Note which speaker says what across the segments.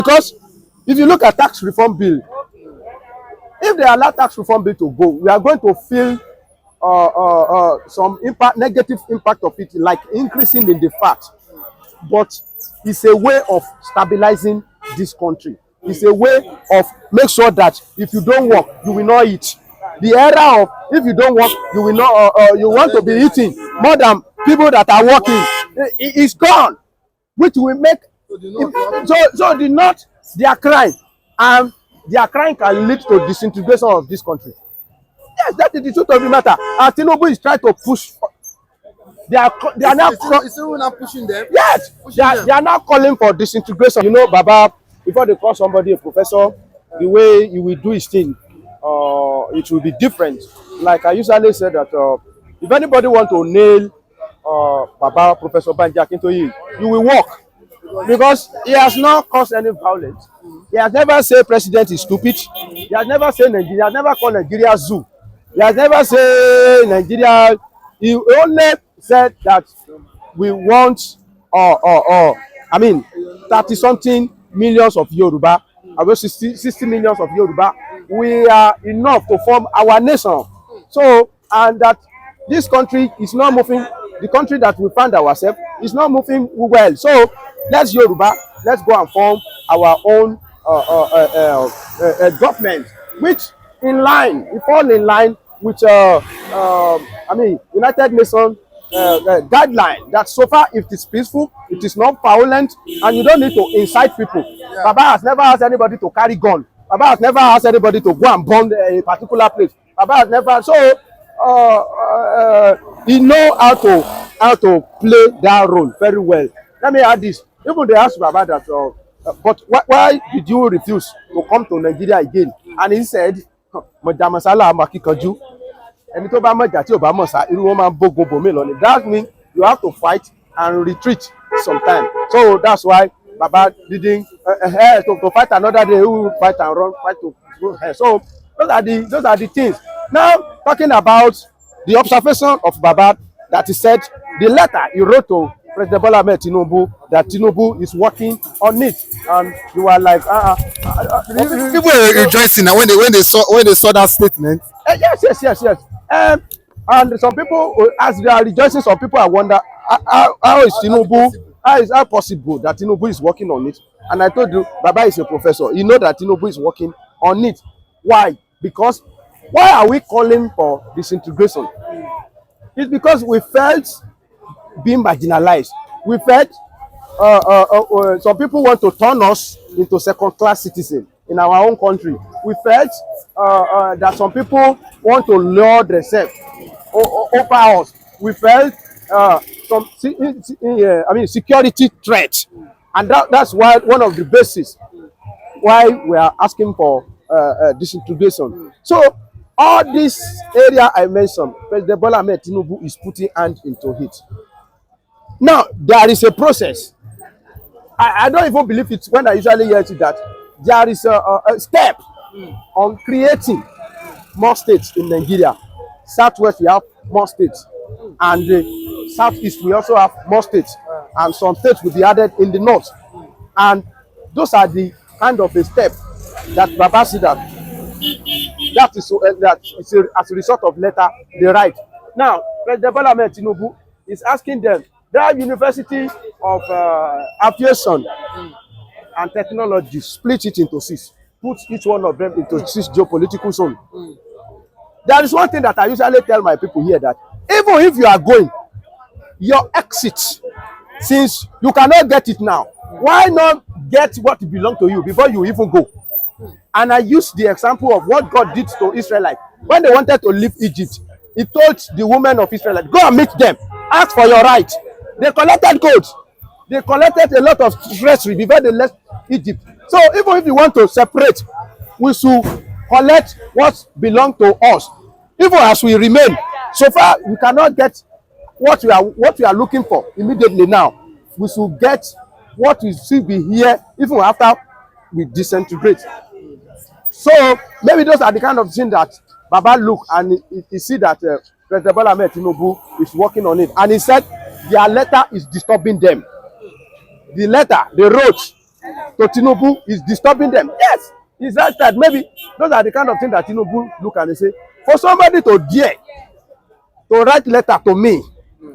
Speaker 1: Because if you look at tax reform bill, if they allow tax reform bill to go, we are going to feel some negative impact of it, like increasing in the fat. But it's a way of stabilizing this country. It's a way of make sure that if you don't work, you will not eat. The era of if you don't work, you will not. You want to be eating more than people that are working. It's gone, which will make. So the North, they are crying, and their crying can lead to disintegration of this country. Yes, that is the truth of the matter. And Tinubu is trying to push. They are now.
Speaker 2: Is Tinubu not pushing them?
Speaker 1: Yes, they are now calling for disintegration. You know, Baba, before they call somebody a professor, the way he will do his thing, it will be different. Like I usually say that if anybody want to nail Baba Professor Banji Akintoye, you will walk, because he has not caused any violence. He has never said president is stupid. He has never said Nigeria. He has never called Nigeria zoo. He has never said Nigeria. He only said that we want, I mean, 30-something millions of Yoruba, about 60 millions of Yoruba. We are enough to form our nation. So, and that this country is not moving, the country that we find ourselves is not moving well. So, let's Yoruba, let's go and form our own government, which in line, we fall in line with, I mean, United Nations guideline that so far if it is peaceful, it is not violent, and you don't need to incite people. Yeah. Baba has never asked anybody to carry gun. Baba has never asked anybody to go and burn a particular place. Baba has never, so he know how to play that role very well. Let me add this. Even they asked Baba that, but why did you refuse to come to Nigeria again? And he said, that means you have to fight and retreat sometime. So that's why Baba didn't to fight another day. Who will fight and run, fight to go ahead. So those are the things. Now talking about the observation of Baba, that he said the letter he wrote to President Bola Ahmed Tinubu, that Tinubu is working on it, and you are like,
Speaker 2: people were rejoicing when they saw that statement.
Speaker 1: Yes. And some people, as they are rejoicing, some people are wonder how is Tinubu, how possible that Tinubu is working on it. And I told you, Baba is a professor. You know that Tinubu is working on it. Why? Because why are we calling for disintegration? It's because we felt being marginalized. We felt some people want to turn us into second-class citizens in our own country. We felt that some people want to lord themselves over us. We felt some security threat, and that's why one of the bases why we are asking for disintegration. So all this area I mentioned, President Bola Ahmed Tinubu is putting hand into it. Now there is a process. I don't even believe it when I usually hear it, that there is a step on creating more states in Nigeria. Southwest we have more states, and the southeast we also have more states, and some states will be added in the north. And those are the kind of a step that Baba said that is as a result of letter they write. Now President Bola Ahmed Tinubu is asking them, that University of Aviation and Technology, split it into 6, put each one of them into 6 geopolitical zones. There is one thing that I usually tell my people here, that even if you are going, your exit, since you cannot get it now, why not get what belongs to you before you even go? And I use the example of what God did to Israelites. When they wanted to leave Egypt, he told the women of Israel, go and meet them, ask for your right. They collected gold. They collected a lot of treasury before they left Egypt. So even if you want to separate, we should collect what belongs to us. Even as we remain, so far we cannot get what we are looking for immediately now. We should get what will still be here even after we disintegrate. So maybe those are the kind of things that Baba look and he see that President Bola Ahmed Tinubu is working on it, and he said their letter is disturbing them. The letter they wrote to Tinubu is disturbing them. Yes, it's that maybe those are the kind of things that Tinubu look and say, for somebody to dare to write letter to me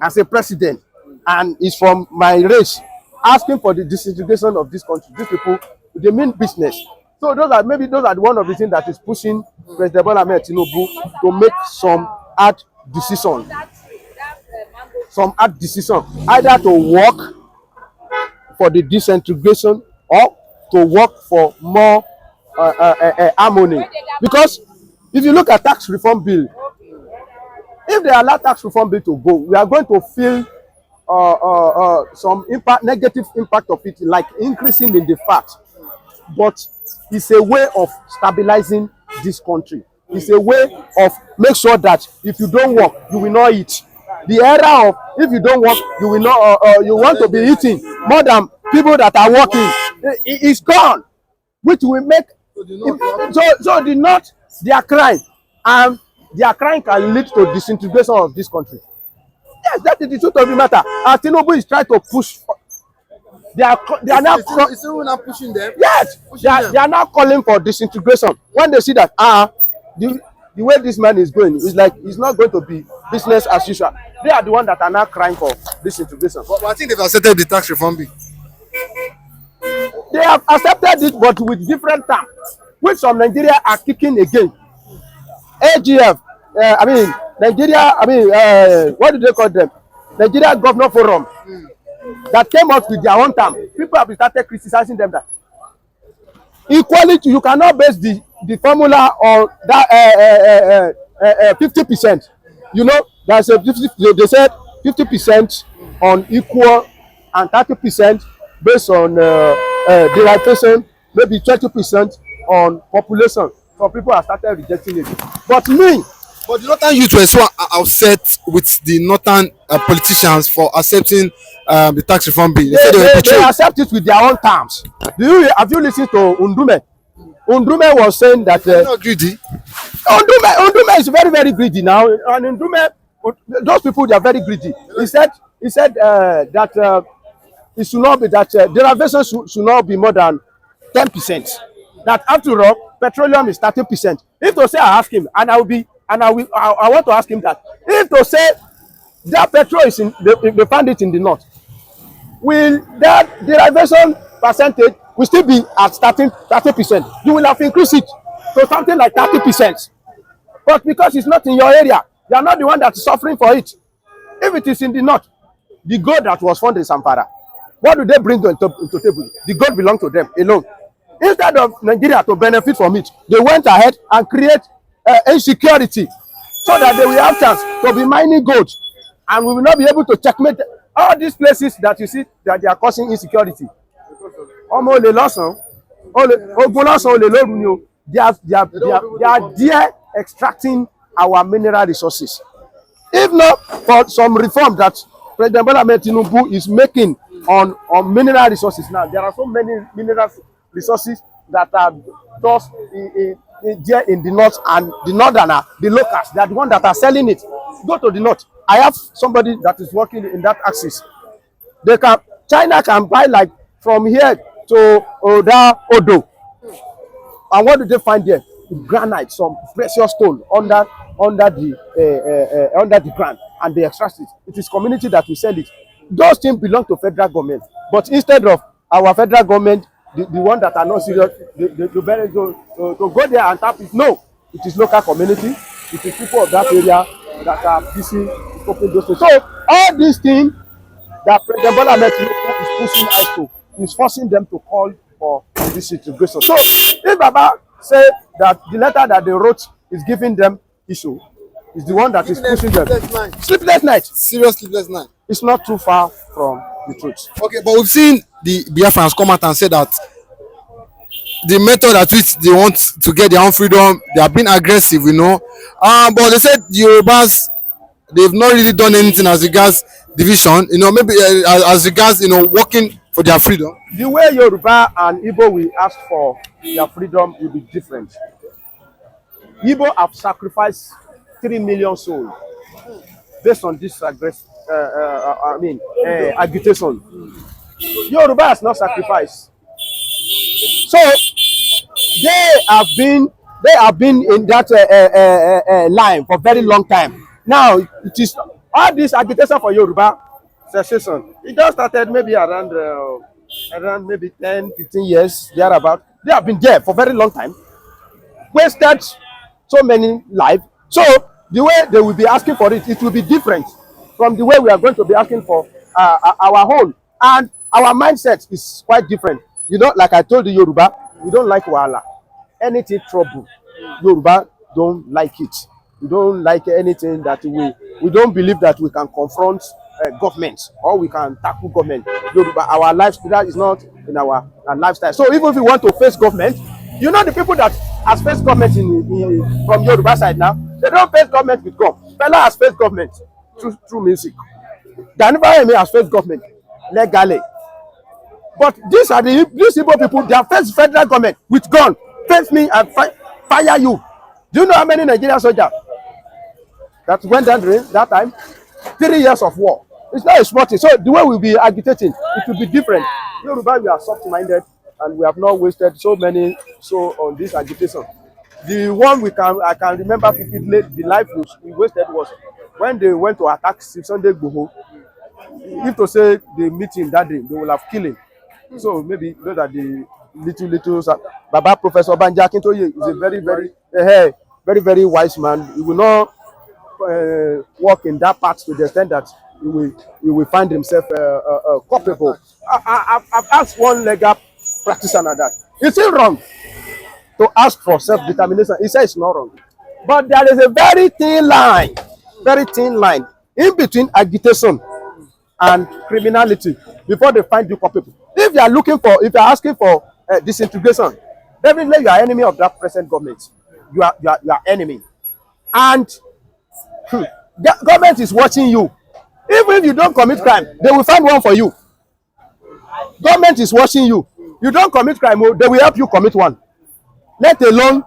Speaker 1: as a president, and it's from my race, asking for the disintegration of this country. These people, they mean business. So those are the one of the things that is pushing President Bola Ahmed Tinubu to make some hard decision, either to work for the disintegration or to work for more harmony. Because if you look at tax reform bill, if they allow tax reform bill to go, we are going to feel some negative impact of it, like increasing in the fat. But it's a way of stabilizing this country. It's a way of make sure that if you don't work, you will not eat. The era of if you don't work, you will not. You want to be eating more than people that are working. It's gone, which will make. So the North, they are crying, and their crying can lead to disintegration of this country. Yes, that is the truth of the matter. And Tinubu is trying to push. They are now.
Speaker 2: Is still not pushing them?
Speaker 1: Yes, they are now calling for disintegration. When they see that the way this man is going is like it's not going to be business as usual. They are the ones that are now crying for disintegration.
Speaker 2: But I think they've accepted the tax reform bill.
Speaker 1: They have accepted it, but with different terms, which some Nigeria are kicking again. AGF, Nigeria, what do they call them? Nigeria Governor Forum. That came out with their own term. People have started criticizing them that equality, you cannot base the formula on that 50%. You know, there's a 50, they said 50% on equal and 30% based on derivation, maybe 20% on population. Some people have started rejecting it. But
Speaker 2: the northern youth were so upset with the northern politicians for accepting the tax reform bill.
Speaker 1: They accept it with their own terms. Have you listened to Undume? Undume was saying that
Speaker 2: not greedy.
Speaker 1: Undume is very, very greedy now. And Undume, those people, they are very greedy. He said that it should not be that derivation should not be more than 10%. That after all, petroleum is 30%. If to say I ask him, I want to ask him that if to say that petrol is they found it in the north, will that derivation percentage will still be at 30%? You will have increased it to something like 30%. But because it's not in your area, you are not the one that is suffering for it. If it is in the north, the gold that was found in Zamfara, what do they bring to table? The gold belongs to them alone. Instead of Nigeria to benefit from it, they went ahead and create insecurity so that they will have chance to be mining gold, and we will not be able to checkmate all these places that you see that they are causing insecurity. They are there extracting our mineral resources. If not for some reform that President Bola Ahmed Tinubu is making on mineral resources now, there are so many mineral resources that are just there in the north, and the northerner, the locals, they are the ones that are selling it. Go to the north. I have somebody that is working in that axis. China can buy like from here to Odo. And what do they find there? Granite, some precious stone under the ground, and they extract it. It is community that will sell it. Those things belong to federal government, but instead of our federal government, the one that are not serious, to go there and tap it. No, it is local community. It is people of that area that are busy coping those things. So all these things that President Bola Ahmed Tinubu is pushing us to, is forcing them to call for this integration. So if Baba say that the letter that they wrote is giving them issue, is the one that is pushing them. Sleepless night.
Speaker 2: Serious sleepless night.
Speaker 1: It's not too far from the truth.
Speaker 2: Okay, but we've seen the Biafrans come out and say that the method at which they want to get their own freedom, they have been aggressive, you know. But they said the Yorubas, they've not really done anything as regards division, you know, maybe as regards, you know, working for their freedom.
Speaker 1: The way Yoruba and Igbo will ask for their freedom will be different. Igbo have sacrificed 3 million souls based on this agitation. Yoruba has not sacrificed. So they have been in that line for very long time. Now it is all this agitation for Yoruba secession. It just started maybe around maybe 10, 15 years thereabout. They have been there for very long time, wasted so many lives. So the way they will be asking for it, it will be different from the way we are going to be asking for our own. And our mindset is quite different. You know, like I told the Yoruba, we don't like wahala. Anything trouble, Yoruba don't like it. We don't like anything that we don't believe that we can confront government or we can tackle government. Yoruba, our lifestyle is not in our lifestyle. So even if we want to face government, you know the people that has faced government from Yoruba side now, they don't face government with gun. Fella has faced government through music. Danifahemi has faced government legally. But these Igbo people, they have faced federal government with gun. Face me and fire you. Do you know how many Nigerian soldiers that went down during that time? 3 years of war. It's not a small thing. So the way we'll be agitating, it will be different. Yoruba, we are soft-minded and we have not wasted so on this agitation. The one I can remember vividly, the life we wasted was when they went to attack Sunday Igboho. If to say they meet him that day, they will have killed him. So maybe those are the little Baba Professor Banja Akintoye is a very, very wise man. He will not walk in that path to the extent that he will find himself culpable. I've asked one legal practitioner that is it wrong to ask for self-determination? He says it's not wrong, but there is a very thin line in between agitation and criminality before they find you culpable. If you are asking for disintegration, definitely you are enemy of that present government. You are enemy, and the government is watching you. Even if you don't commit crime, they will find one for you. Government is watching you. You don't commit crime, they will help you commit one. Let alone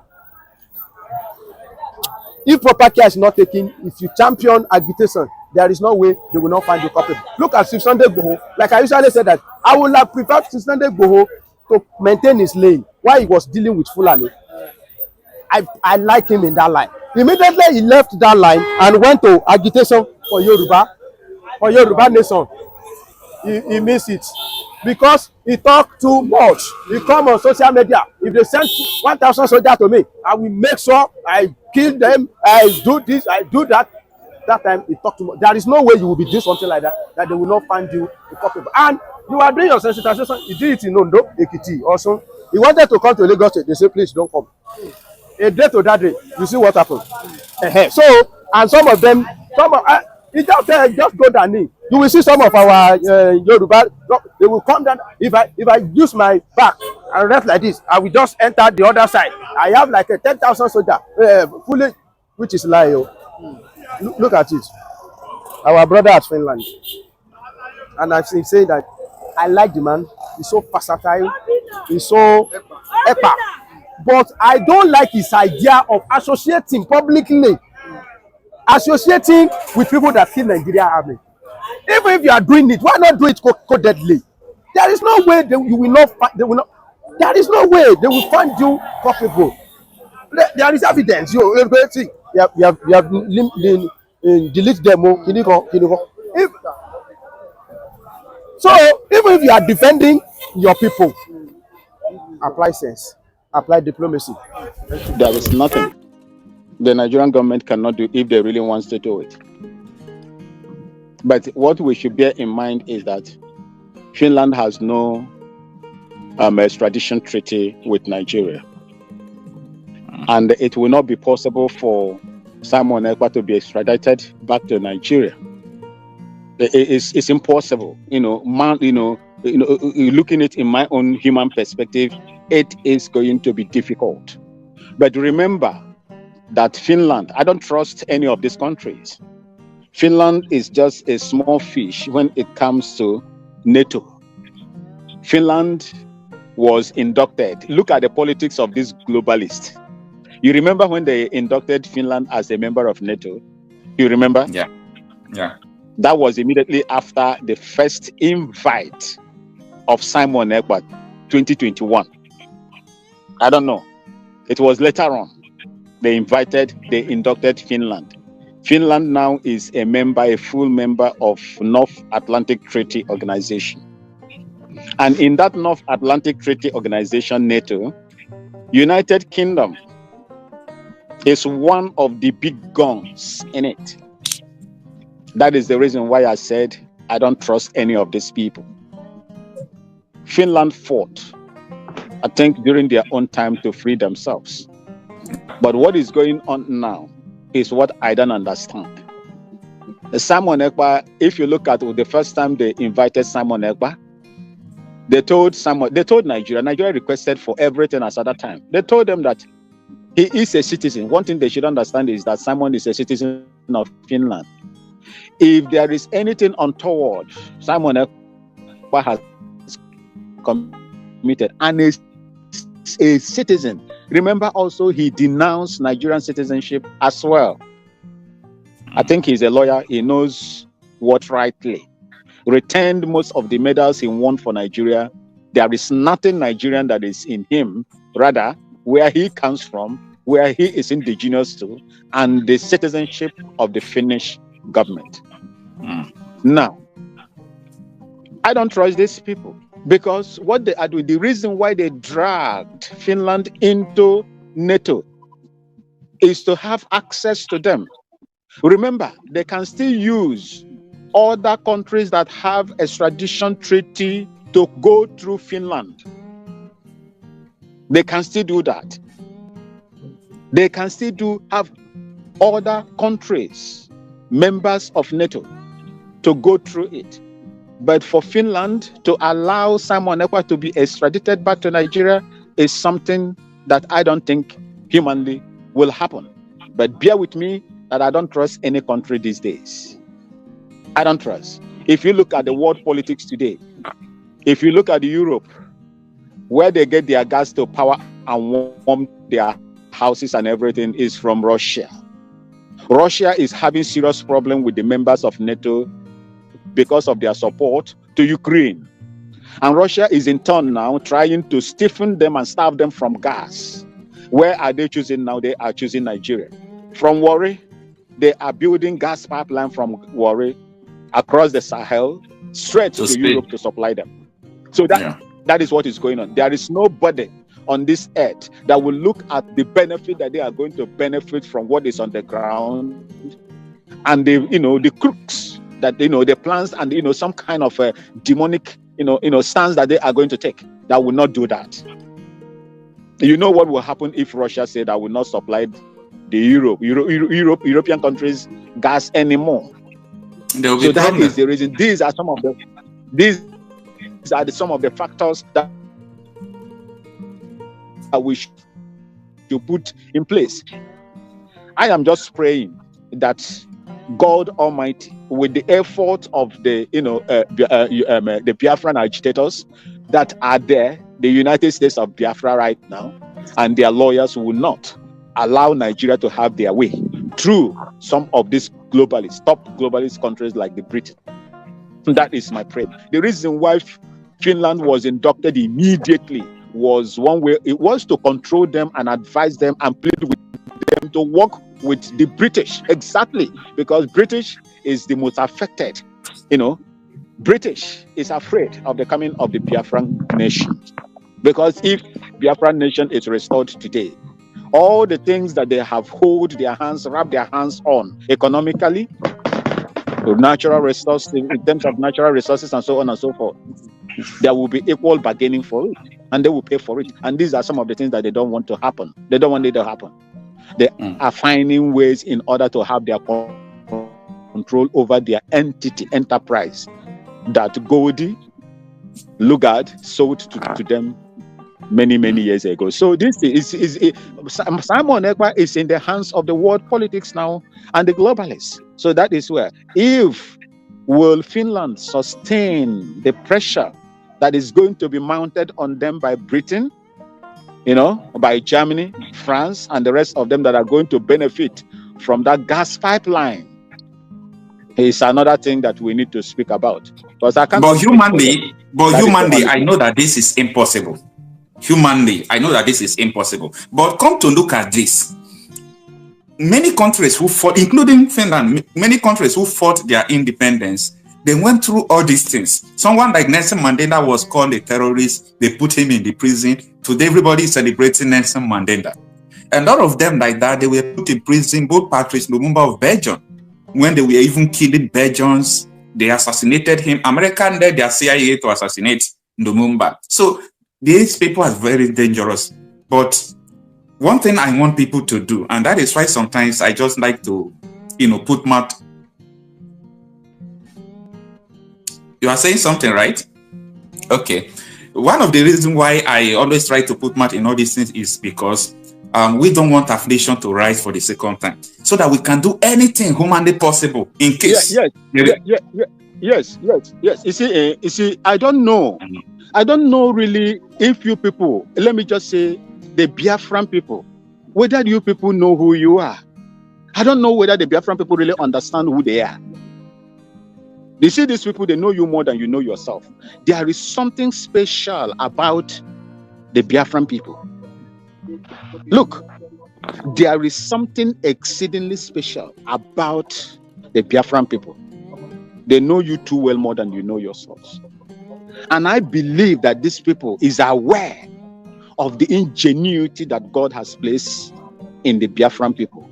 Speaker 1: if proper care is not taken, if you champion agitation, there is no way they will not find you culpable. Look at Sunday Igboho. Like I usually say that I would have preferred Sunday Igboho to maintain his lane while he was dealing with Fulani. I like him in that line. Immediately he left that line and went to agitation for Yoruba nation. He missed it because he talked too much. He come on social media. If they send 1,000 soldiers to me, I will make sure I kill them. I do this, I do that. That time he talked too much. There is no way you will be doing something like that they will not find you culpable. And you are doing your sensitization. He did it in Ondo, Ekiti also. He wanted to come to Lagos State. They say, please don't come. A day to that day, you see what happened. So, and some of them, just go down in. You will see some of our Yoruba, they will come down. If I use my back and rest like this, I will just enter the other side. I have like a 10,000 soldier, fully, which is lie. Look at it. Our brother at Finland. And I say that I like the man. He's so versatile. He's so Ekpa. But I don't like his idea of associating publicly, associating with people that kill Nigeria army. Even if you are doing it, why not do it codedly? There is no way they will not. There is no way they will find you culpable. There is evidence. You see, you have delete them. So even if you are defending your people, apply sense. Apply diplomacy.
Speaker 3: There is nothing the Nigerian government cannot do if they really wants to do it. But what we should bear in mind is that Finland has no extradition treaty with Nigeria. And it will not be possible for Simona Ekpa to be extradited back to Nigeria. It's impossible. Looking at it in my own human perspective, it is going to be difficult. But remember that Finland, I don't trust any of these countries. Finland is just a small fish when it comes to NATO. Finland was inducted. Look at the politics of this globalist. You remember when they inducted Finland as a member of NATO? You remember?
Speaker 4: Yeah.
Speaker 3: That was immediately after the first invite of Simona Ekpa, 2021. I don't know. It was later on. They inducted Finland. Finland now is a full member of North Atlantic Treaty Organization. And in that North Atlantic Treaty Organization, NATO, United Kingdom is one of the big guns in it. That is the reason why I said I don't trust any of these people. Finland fought, I think, during their own time to free themselves. But what is going on now is what I don't understand. Simona Ekpa, if you look at the first time they invited Simona Ekpa, they told Nigeria requested for everything at that time. They told them that he is a citizen. One thing they should understand is that Simon is a citizen of Finland. If there is anything untoward Simona Ekpa has committed and is a citizen, remember also he denounced Nigerian citizenship as well. I think he's a lawyer. He knows what rightly. Returned most of the medals he won for Nigeria. There is nothing Nigerian that is in him. Rather, where he comes from, where he is indigenous to, and the citizenship of the Finnish government. Now, I don't trust these people because what they are doing, the reason why they dragged Finland into NATO is to have access to them. Remember, they can still use other countries that have extradition treaty to go through Finland. They can still do that. They can still have other countries, members of NATO, to go through it. But for Finland to allow Simona Ekpa to be extradited back to Nigeria is something that I don't think humanly will happen. But bear with me that I don't trust any country these days. I don't trust. If you look at the world politics today, if you look at Europe, where they get their gas to power and warm their houses and everything is from Russia. Russia is having serious problem with the members of NATO because of their support to Ukraine. And Russia is in turn now trying to stiffen them and starve them from gas. Where are they choosing now? They are choosing Nigeria. From Warri, they are building gas pipeline from Warri across the Sahel straight to Europe to supply them. So that is what is going on. There is nobody on this earth that will look at the benefit that they are going to benefit from what is on the ground and the crooks that the plans and some kind of a demonic stance that they are going to take that will not do that. You know what will happen if Russia said I will not supply the European countries gas anymore. So that is the reason. These are some of the factors that we should put in place. I am just praying that God Almighty, with the effort of the Biafran agitators that are there, the United States of Biafra right now, and their lawyers will not allow Nigeria to have their way through some of these top globalist countries like the Britain. That is my prayer. The reason why Finland was inducted immediately was one way. It was to control them and advise them and plead with them to work with the British. Exactly, because British is the most affected. British is afraid of the coming of the Biafran nation. Because if Biafran nation is restored today, all the things that they have wrapped their hands on economically, natural resources, in terms of natural resources and so on and so forth, there will be equal bargaining for it, and they will pay for it. And these are some of the things that they don't want to happen. They don't want it to happen. They are finding ways in order to have their control over their enterprise that Goldie Lugard sold to them many years ago. So this is Simona Ekpa is in the hands of the world politics now and the globalists. So that is where, if will Finland sustain the pressure that is going to be mounted on them by Britain, by Germany, France, and the rest of them that are going to benefit from that gas pipeline, is another thing that we need to speak about. But humanly,
Speaker 4: I know that this is impossible. humanly, I know that this is impossible. But come to look at this. Many countries who fought, including Finland, many countries who fought their independence, they went through all these things. Someone like Nelson Mandela was called a terrorist. They put him in the prison. Today, everybody is celebrating Nelson Mandela. A lot of them like that, they were put in prison, both Patrice Lumumba of Belgium, when they were even killing Belgians, they assassinated him. America led their CIA to assassinate Lumumba. So these people are very dangerous. But one thing I want people to do, and that is why sometimes I just like to, put mouth. You are saying something, right? Okay. One of the reasons why I always try to put mouth in all these things is because we don't want affliction to rise for the second time, so that we can do anything humanly possible in case.
Speaker 3: Yes. You see, I don't know really if you people, let me just say, the Biafran people, whether you people know who you are. I don't know whether the Biafran people really understand who they are. You see, these people, they know you more than you know yourself. There is something special about the Biafran people. Look, there is something exceedingly special about the Biafran people. They know you too well more than you know yourselves. And I believe that these people is aware of the ingenuity that God has placed in the Biafran people.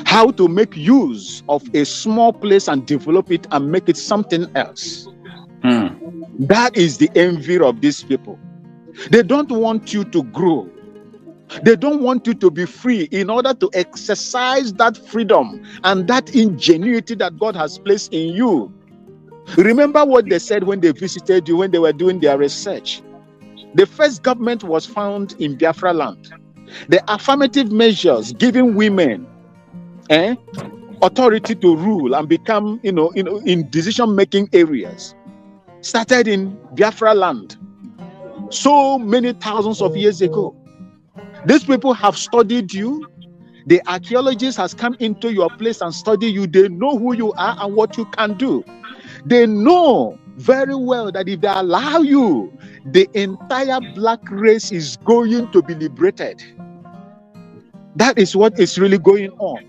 Speaker 3: How to make use of a small place and develop it and make it something else. That is the envy of these people. They don't want you to grow. They don't want you to be free in order to exercise that freedom and that ingenuity that God has placed in you. Remember what they said when they visited you, when they were doing their research. The first government was found in Biafra land. The affirmative measures giving women authority to rule and become, in decision-making areas started in Biafra land so many thousands of years ago. These people have studied you. The archaeologists has come into your place and studied you. They know who you are and what you can do. They know very well that if they allow you, the entire black race is going to be liberated. That is what is really going on.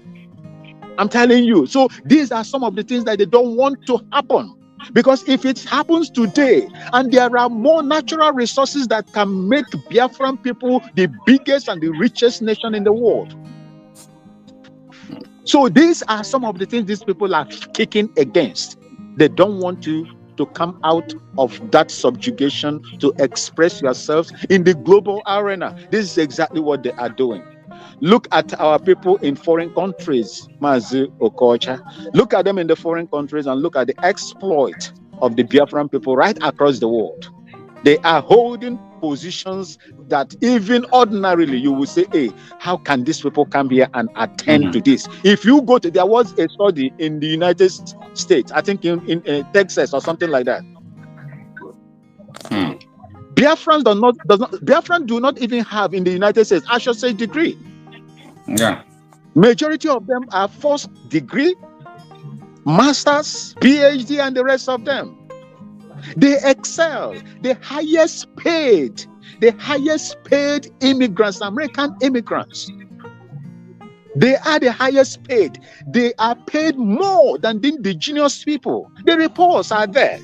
Speaker 3: I'm telling you. So these are some of the things that they don't want to happen. Because if it happens today, and there are more natural resources that can make Biafran people the biggest and the richest nation in the world. So these are some of the things these people are kicking against. They don't want you to come out of that subjugation, to express yourselves in the global arena. This is exactly what they are doing. Look at our people in foreign countries, Mazi Okocha. Look at them in the foreign countries and look at the exploit of the Biafran people right across the world. They are holding positions that even ordinarily you will say, hey, how can these people come here and attend to this? If you go to, there was a study in the United States, I think in Texas or something like that. Biafrans Biafrans do not even have in the United States associate degree.
Speaker 4: Yeah.
Speaker 3: Majority of them are first degree, masters, PhD, and the rest of them. They excel. The highest paid immigrants, American immigrants. They are the highest paid. They are paid more than the indigenous people. The reports are there.